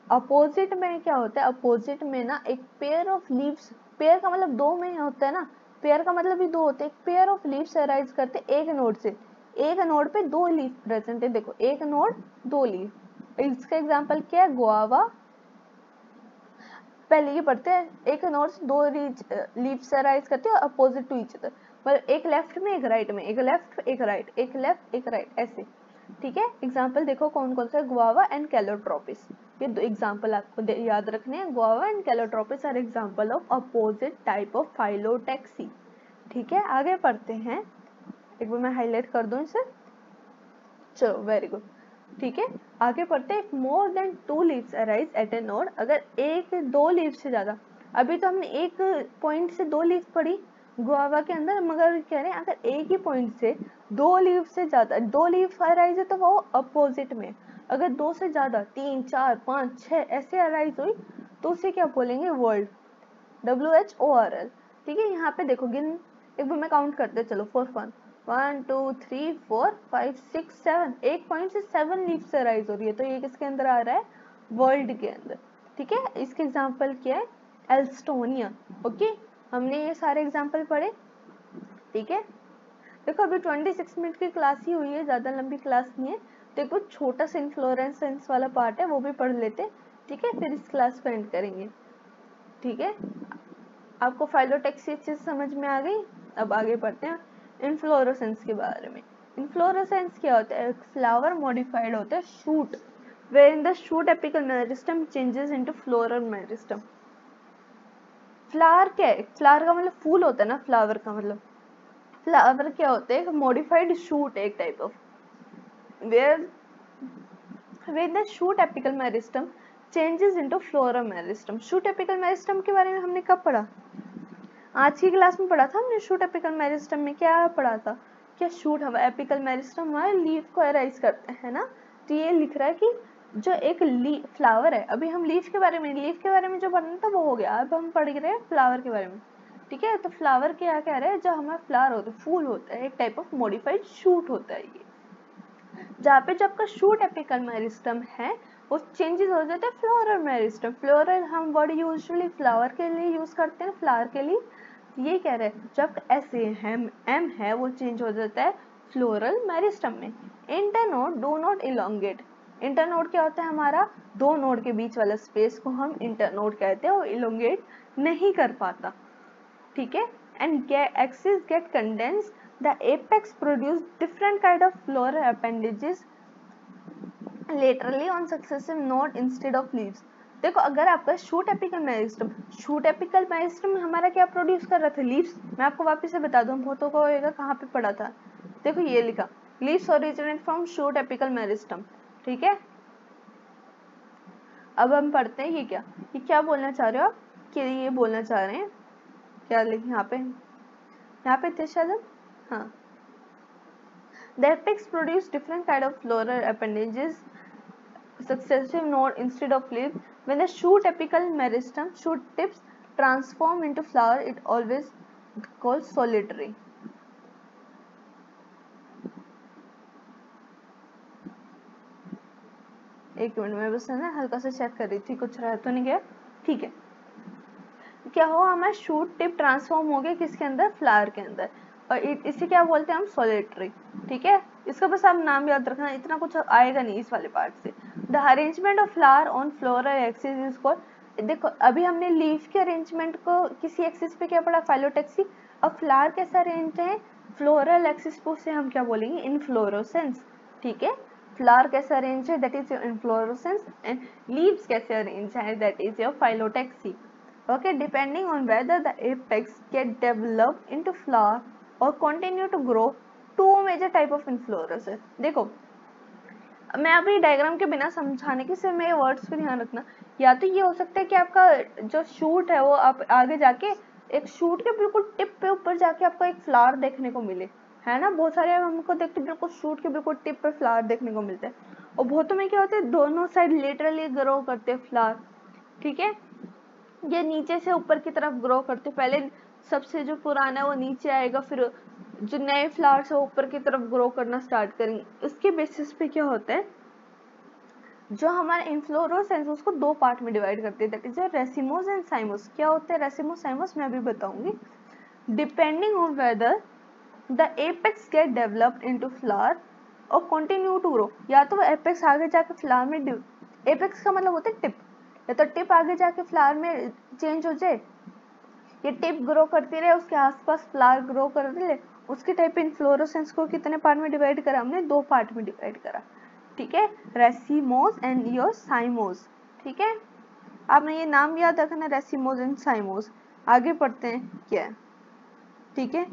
अपोजिट में क्या होता है, अपोजिट में ना एक पेयर ऑफ लीव्स, पेयर का मतलब दो में होता है ना, पेयर का मतलब भी दो होते हैं, एक पेयर ऑफ लीव्स अराइज करते एक नोड से, एक नोड पे दो लीव प्रेजेंट है। देखो एक नोड दो लीव, इसका एग्जांपल क्या है, गुआवा। पहले ये पढ़ते हैं, एक नोड से दो लीव्स अराइज करते हैं अपोजिट टू ईच अदर, मतलब एक लेफ्ट में एक राइट में, एक लेफ्ट एक राइट, एक लेफ्ट एक राइट, ऐसे। ठीक है, एग्जाम्पल देखो कौन कौन सा है, गुआवा एंड कैलोट्रोपिस, ये दो एग्जाम्पल आपको याद रखने हैं। Guava and calotropis are example of opposite type of phyllotaxy. ठीक है, आगे पढ़ते हैं, एक बार मैं हाईलाइट कर दूं इसे, चलो वेरी गुड। ठीक है, आगे पढ़ते हैं, more than two leaves arise at a node, अगर एक दो लीव से ज्यादा, अभी तो हमने एक पॉइंट से दो लीव पढ़ी गुआवा के अंदर, मगर कह रहे हैं अगर एक ही पॉइंट से दो लीव से ज्यादा, दो लीव अराइज है तो वो अपोजिट में, अगर दो से ज्यादा, तीन चार पाँच छह ऐसे अराइज हुई तो उसे क्या बोलेंगे, वर्ल्ड, WHORL। ठीक है, यहाँ पे देखो गिन, एक बार मैं काउंट करते चलो फॉर फन, 1 2 3 4 5 6 7, एक पॉइंट से 7 लीफ से राइज हो रही है, तो ये किसके अंदर आ रहा है, वर्ल्ड के अंदर। ठीक है, इसके एग्जाम्पल क्या है, एल्स्टोनिया। ओके, हमने ये सारे एग्जाम्पल पढ़े। ठीक है, देखो अभी 26 मिनट की क्लास ही हुई है, ज्यादा लंबी क्लास नहीं है, तो एक बहुत छोटा सा इन्फ्लोरेसेंस वाला पार्ट है वो भी पढ़ लेते। ठीक है, फिर इस क्लास को एंड करेंगे। ठीक है, आपको फाइलोटैक्सी अच्छे से समझ में आ गई। अब आगे बढ़ते हैं इन्फ्लोरेसेंस के बारे में। इन्फ्लोरेसेंस क्या होता है, फ्लावर मॉडिफाइड होता है shoot, where in the shoot apical meristem changes into floral meristem. Flower क्या है, फ्लावर का मतलब फूल होता है ना, फ्लावर का मतलब, फ्लावर क्या होता है, मॉडिफाइड शूट एक type of, where the shoot apical meristem changes into floral meristem. Shoot apical meristem के बारे में हमने कब पढ़ा, आज की क्लास में पढ़ा था हमने। शूट एपिकल मेरिस्टम में क्या पढ़ा था, क्या शूट हम एपिकल मेरिस्टम हमारे लीफ को अराइज करते हैं ना, तो ये लिख रहा है कि जो एक फ्लावर है, अभी हम लीफ के बारे में जो पढ़ना था वो हो गया, अब हम पढ़ रहे हैं फ्लावर के बारे में। ठीक है, तो फ्लावर क्या कह रहे हैं, जो हमारा फ्लावर होता है, फूल होता है, एक टाइप ऑफ मॉडिफाइड शूट होता है ये, जहाँ पे जब का शूट एपिकल मेरिस्टम है वो चेंजेस हो जाते हैं फ्लोरल मेरिस्टम। फ्लोरल हम वर्ड यूजुअली फ्लावर के लिए यूज करते हैं, फ्लावर के लिए, ये कह रहे हैं जब ऐसे एम है वो चेंज हो जाता है फ्लोरल मेरिस्टम में। Internode do not elongate, internode क्या होता है, हमारा दो नोड के बीच वाला स्पेस को हम इंटरनोड कहते हैं, वो इलोंगेट नहीं कर पाता। ठीक है, and axis get condensed, the apex produce different kind of floral appendages laterally on successive node instead of leaves। देखो अगर आपका शूट एपिकल मेरिस्टम हमारा क्या प्रोड्यूस कर रहा था, लीव्स। मैं आपको वापस से बता दूं, बहुतों को होगा कहाँ पे पढ़ा था, देखो ये लिखा, leaves originate from shoot apical meristem. ठीक है, अब हम पढ़ते हैं ये क्या बोलना चाह रहे हो आप, कि ये बोलना चाह रहे हैं क्या, लिखे यहाँ पे थे शायद, हाँ, the apex produce different kind of floral appendages successive node instead of leaf। when the shoot apical meristem shoot tips transform into flower, it always called solitary। एक मिनट में बस है ना हल्का सा चेक कर रही थी कुछ रह तो नहीं गया। ठीक है, क्या हो, हमारा शूट टिप ट्रांसफॉर्म हो गया किसके अंदर, फ्लावर के अंदर, और इसे क्या बोलते हैं हम, सोलिटरी। ठीक है, इसका बस आप नाम याद रखना, इतना कुछ आएगा नहीं इस वाले पार्ट से। The arrangement of flower on floral axis is called, देखो अभी हमने लीफ के अरेंजमेंट को किसी एक्सिस पे क्या पढ़ा, फाइलोटैक्सी। अब फ्लावर कैसा अरेंज है, फ्लोरल एक्सिस पे, उसे हम क्या बोलेंगे, इनफ्लोरोसेंस। ठीक है, फ्लावर कैसा अरेंज है, that is your inflorescence, and leaves कैसे अरेंज है, that is your phyllotaxy. Okay, depending on whether the apex get developed into flower or continue to grow, two major type of inflorescence। देखो मैं अभी diagram के बिना समझाने की, सिर्फ मेरे वर्ड्स पे ध्यान रखना। या तो ये हो सकता है कि आपका जो शूट है वो आप आगे जाके एक शूट के बिल्कुल टिप पे ऊपर जाके आपको एक फ्लावर देखने को मिले, है ना, बहुत सारे हमको देखते बिल्कुल शूट के बिल्कुल टिप पे फ्लावर देखने को मिलते हैं, और बहुतों में क्या होता है दोनों साइड लेटरली ग्रो करते हैं फ्लावर। ठीक है, ये नीचे से ऊपर की तरफ ग्रो करते, पहले सबसे जो पुराना है वो नीचे आएगा, फिर जो नए फ्लावर्स है वो ऊपर की तरफ ग्रो करना स्टार्ट करेंगे। इसके बेसिस पे क्या होता है, जो हमारा इन्फ्लोरेसेंस उसको दो पार्ट में डिवाइड करते हैं, that is racemose and cymose. क्या होते हैं रेसिमोस साइमोस मैं अभी बताऊंगी। Depending on whether the apex get developed into flower और कंटिन्यू टू ग्रो, या तो वो एपेक्स आगे जाके फ्लावर में, एपेक्स का मतलब होता है टिप, या तो टिप आगे जाके फ्लावर में चेंज हो जाए, ये टिप ग्रो करती रहे उसके आसपास फ्लावर ग्रो कर रहे। उसके टाइप इन्फ्लोरेसेंस को कितने पार्ट में डिवाइड करा हमने, दो पार्ट में डिवाइड करा, ठीक है, रेसिमोस एंड योर साइमोस। ठीक है, आपने ये नाम याद रखना, रेसिमोस एंड साइमोस। आगे पढ़ते हैं क्या है, ठीक है,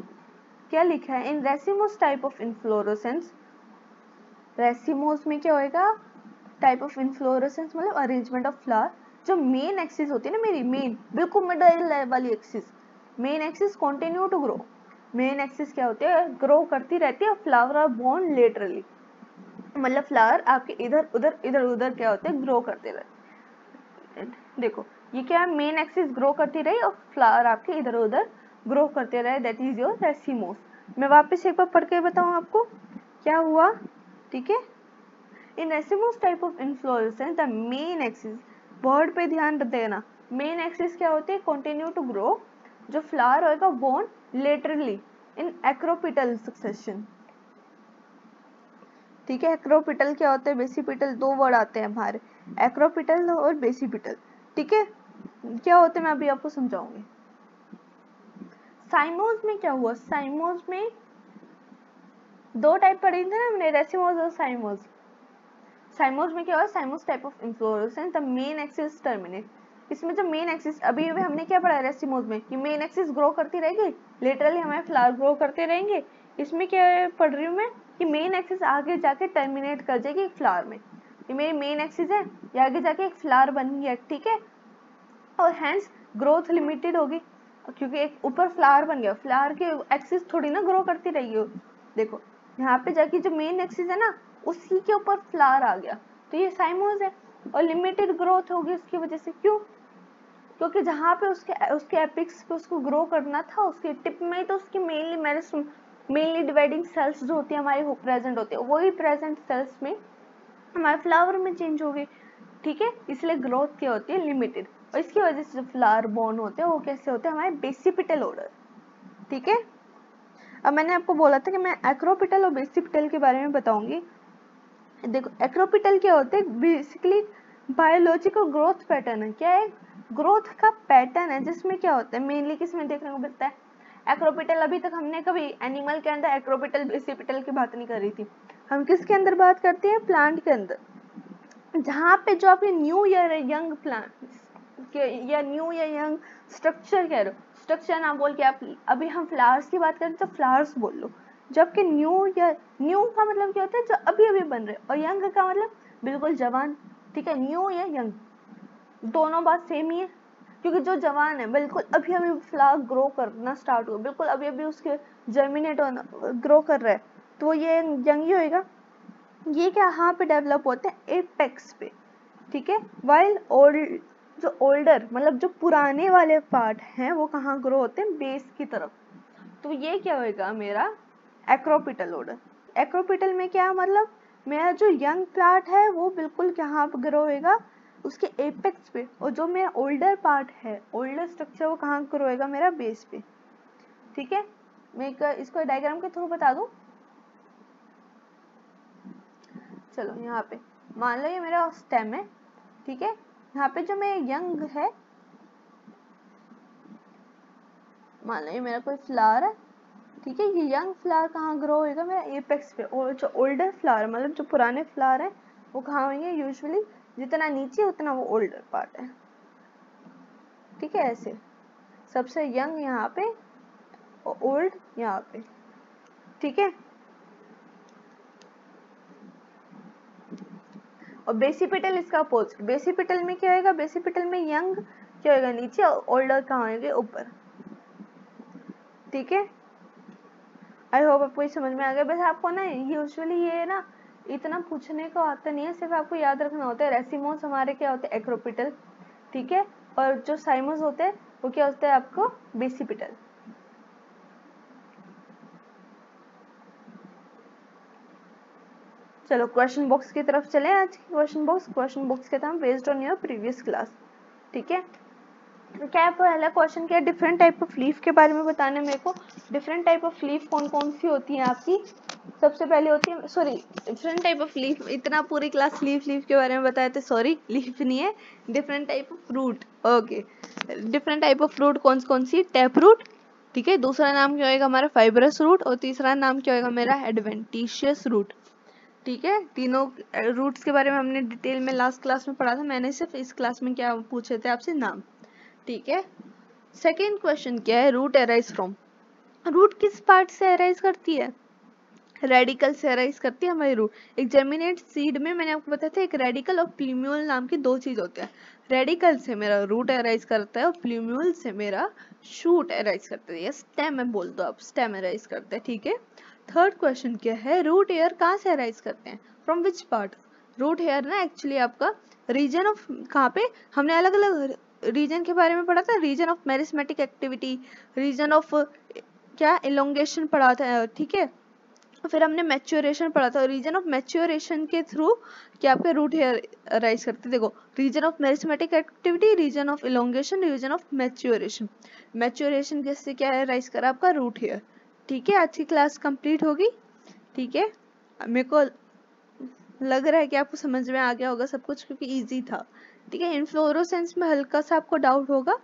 क्या लिखा है, in racemose type of inflorescence, racemose में क्या होएगा, टाइप ऑफ इन्फ्लोरेसेंस मतलब अरेंजमेंट ऑफ फ्लावर, जो मेन एक्सिस होती है ना मेरी, मेन बिल्कुल मिडल वाली axis, main axis continue to grow, main axis क्या होती है, ग्रो करती रहती है, फ्लावर आर बोर्न लेटरली, मतलब फ्लावर आपके इधर उधर क्या होते हैं, ग्रो करते रहते। देखो ये क्या है, मेन एक्सिस ग्रो करती रही और फ्लावर आपके इधर उधर ग्रो करते रहे, दैट इज योर रेसिमोस। मैं वापस एक बार पढ़ के बताऊं आपको क्या हुआ, ठीक है। In racemose type of inflorescence the main axis, word पे ध्यान देना, मेन एक्सिस क्या होती है, कंटिन्यू टू ग्रो, जो फ्लावर होएगा born laterally in acropetal succession, ठीक है। एक्रोपिटल क्या होता है, बेसिपिटल, दो वर्ड आते हैं हमारे, एक्रोपिटल और बेसिपिटल, ठीक है। क्या होते हैं मैं अभी आपको समझाऊंगी। साइमोस में क्या हुआ, साइमोस में दो टाइप पढ़े थे ना हमने, रेसिमोस और साइमोस। साइमोस में क्या हुआ, साइमोस type of inflorescence the main axis terminate, इसमें जो मेन एक्सिस, अभी हमने क्या पढ़ा रेसिमोस में कि मेन एक्सिस ग्रो करती रहेगी, लिटरली हमारे फ्लावर ग्रो करते रहेंगे। इसमें क्या पढ़ रही हूँ मैं कि मेन एक्सिस आगे जाके टर्मिनेट कर जाएगी एक फ्लावर में, ये मेरी मेन एक्सिस है, ये आगे जाके एक फ्लावर बन गया, ठीक है, और हैंस ग्रोथ लिमिटेड होगी, क्योंकि एक ऊपर फ्लावर बन गया, फ्लावर की एक्सिस थोड़ी ना ग्रो करती रहेगी। देखो यहाँ पे जाके जो मेन एक्सिस है ना उसी के ऊपर फ्लावर आ गया, तो ये साइमोस है, और लिमिटेड ग्रोथ होगी उसकी वजह से। क्यों, क्योंकि जहाँ पे उसके एपिक्स पे उसको ग्रो करना था, उसके टिप में तो उसकी मेनली डिवाइडिंग सेल्स जो होती है हमारी प्रेजेंट होती है, वही प्रेजेंट सेल्स में हमारे फ्लावर में चेंज हो गई, ठीक है, इसलिए ग्रोथ क्या होती है, लिमिटेड, और इसकी वजह से जो फ्लावर बॉर्न होते हैं वो कैसे होते हैं, हमारे बेसिपिटल ऑर्डर, ठीक है। अब मैंने आपको बोला था कि मैं एक्रोपिटल और बेसिपिटल के बारे में बताऊंगी। देखो एक्रोपिटल क्या होते हैं, बेसिकली बायोलॉजिकल ग्रोथ पैटर्न है, क्या है, ग्रोथ का पैटर्न है, जिसमें क्या होता है, मेनली किसमें देखने को मिलता है, एक्रोपिटल। अभी तक हमने कभी एनिमल के अंदर एक्रोपिटल बेसिपिटल की बात नहीं करी थी, हम किसके अंदर बात करते हैं, प्लांट के अंदर, जहाँ पे जो आपके न्यू ईयर यंग प्लांट या न्यू या यंग स्ट्रक्चर कह रहे हो, स्ट्रक्चर ना बोल के आप, अभी हम फ्लावर्स की बात करें तो फ्लावर्स बोल लो, जबकि न्यू या न्यू का मतलब क्या होता है, जो अभी अभी बन रहे, और यंग का मतलब बिल्कुल जवान, ठीक है, न्यू या यंग दोनों बात सेम ही है, क्योंकि जो जवान है बिल्कुल अभी अभी फ्लावर ग्रो करना स्टार्ट हुआ, बिल्कुल अभी अभी उसके जर्मिनेट होना ग्रो कर रहा है, तो ये यंग ही होएगा। ये क्या यहाँ पे डेवलप होते हैं, एपेक्स पे, ठीक है, वाइल ओल्ड, जो ओल्डर मतलब जो पुराने वाले पार्ट हैं वो कहाँ ग्रो होते हैं, बेस की तरफ, तो ये क्या होएगा मेरा एक्रोपिटल ऑर्डर। एक्रोपिटल में क्या मतलब, मेरा जो यंग प्लांट है वो बिल्कुल कहाँ पे ग्रो होएगा, उसके एपेक्स पे, और जो मेरा ओल्डर पार्ट है, ओल्डर स्ट्रक्चर, वो कहाँ ग्रो होएगा, मेरा बेस पे, ठीक है। मैं इसको डायग्राम के थ्रू बता दूं, चलो यहाँ पे मान लो ये मेरा स्टेम है, ठीक है, यहाँ पे जो मेरा यंग है, मान लो ये मेरा कोई फ्लावर है, ठीक है, ये यंग फ्लावर कहाँ ग्रो होएगा, मेरा एपेक्स पे, और जो ओल्डर फ्लावर मतलब जो पुराने फ्लावर है वो कहाँ होंगे, यूजुअली जितना नीचे उतना वो ओल्डर पार्ट है, ठीक है, ऐसे सबसे यंग यहाँ पे और ओल्ड यहाँ पे, ठीक है। और बेसिपिटल इसका अपोजिट, बेसिपिटल में क्या होगा, बेसिपिटल में यंग क्या होगा नीचे और ओल्डर कहाँ होंगे ऊपर, ठीक है। आई होप आपको ये समझ में आ गया। बस आपको ना यूजुअली ये ना इतना पूछने को आता नहीं है, सिर्फ आपको याद रखना होता है रेसिमोस हमारे क्या होते हैं, एक्रोपिटल, ठीक है, और जो साइमस होते हैं वो क्या होता है आपको बेसिपिटल। चलो क्वेश्चन बॉक्स की तरफ चले। आज क्वेश्चन बॉक्स कहता है based on your previous class. ठीक है, क्या पहला क्वेश्चन क्या है, डिफरेंट टाइप ऑफ लीफ के बारे में बताना है मेरे को। डिफरेंट टाइप ऑफ लीफ कौन कौन सी होती है आपकी। सबसे पहले होती है, sorry different type of leaf, इतना पूरी क्लास लीफ के बारे में बताए थे, सॉरी लीफ नहीं है, different type of fruit. Okay, different type of fruit कौन कौन सी, टैप रूट, ठीक है, दूसरा नाम क्या होगा हमारा फाइब्रस रूट, और तीसरा नाम क्या होगा मेरा एडवेंटिशियस रूट। ठीक है, तीनों रूट्स के बारे में हमने डिटेल में लास्ट क्लास में पढ़ा था, मैंने सिर्फ इस क्लास में क्या पूछे थे आपसे, नाम। ठीक है, सेकेंड क्वेश्चन क्या है, रूट अराइज फ्रॉम। रूट किस पार्ट से अराइज करती है, रेडिकल से अराइज करती है हमारी रूट। एक जर्मिनेट सीड में मैंने आपको बताया था एक रेडिकल और प्लूम्यूल नाम की दो चीज होते हैं। रेडिकल से मेरा रूट अराइज करता है और प्लूम्यूल से मेरा शूट अराइज करता है, स्टेम में बोल दो आप, स्टेम अराइज करता है। ठीक है, थर्ड क्वेश्चन क्या है, रूट हेयर कहाँ से अराइज करते हैं, from which part. Root hair ना एक्चुअली आपका रीजन ऑफ, कहाँ पे हमने अलग अलग रीजन के बारे में पढ़ा था, region of meristematic activity, region of क्या इलोंगेशन पढ़ा था। ठीक है, फिर हमने मैच्योरेशन पढ़ा था, रीजन ऑफ मैच्योरेशन के थ्रू क्या आपके रूट हेयर राइज करते, देखो region of meristematic activity, region of elongation, region of maturation. Maturation जिससे क्या है राइज करा आपका रूट हेयर। ठीक है, आज की क्लास कंप्लीट होगी। ठीक है, मेरे को लग रहा है कि आपको समझ में आ गया होगा सब कुछ, क्योंकि इजी था। ठीक है, इन्फ्लोरोसेंस में हल्का सा आपको डाउट होगा,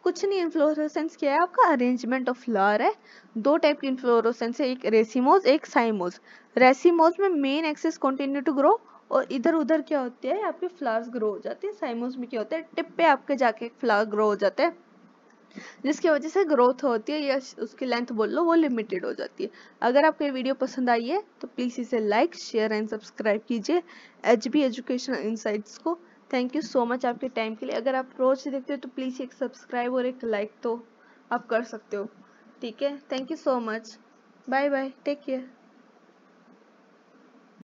कुछ नहीं, इन्फ्लोरोसेंस क्या है आपका अरेंजमेंट ऑफ फ्लावर है। दो टाइप की इन्फ्लोरोसेंस है, एक रेसिमोज एक साइमोज। रेसिमोज में main axis continue to grow और इधर उधर क्या होते हैं आपके फ्लावर्स ग्रो हो जाते हैं। साइमोज में क्या होता है टिप पे आपके जाके फ्लावर ग्रो हो जाता है, जिसकी वजह से ग्रोथ होती है या उसकी लेंथ बोल लो वो लिमिटेड हो जाती है। अगर आपको ये वीडियो पसंद आई है तो प्लीज़ इसे लाइक शेयर एंड सब्सक्राइब कीजिए HB एजुकेशनल इनसाइट्स को। थैंक यू सो मच आपके टाइम के लिए। अगर आप रोज देखते हो तो प्लीज़ एक सब्सक्राइब और एक लाइक तो आप कर सकते हो। ठीक है, thank you so much, bye bye, take care.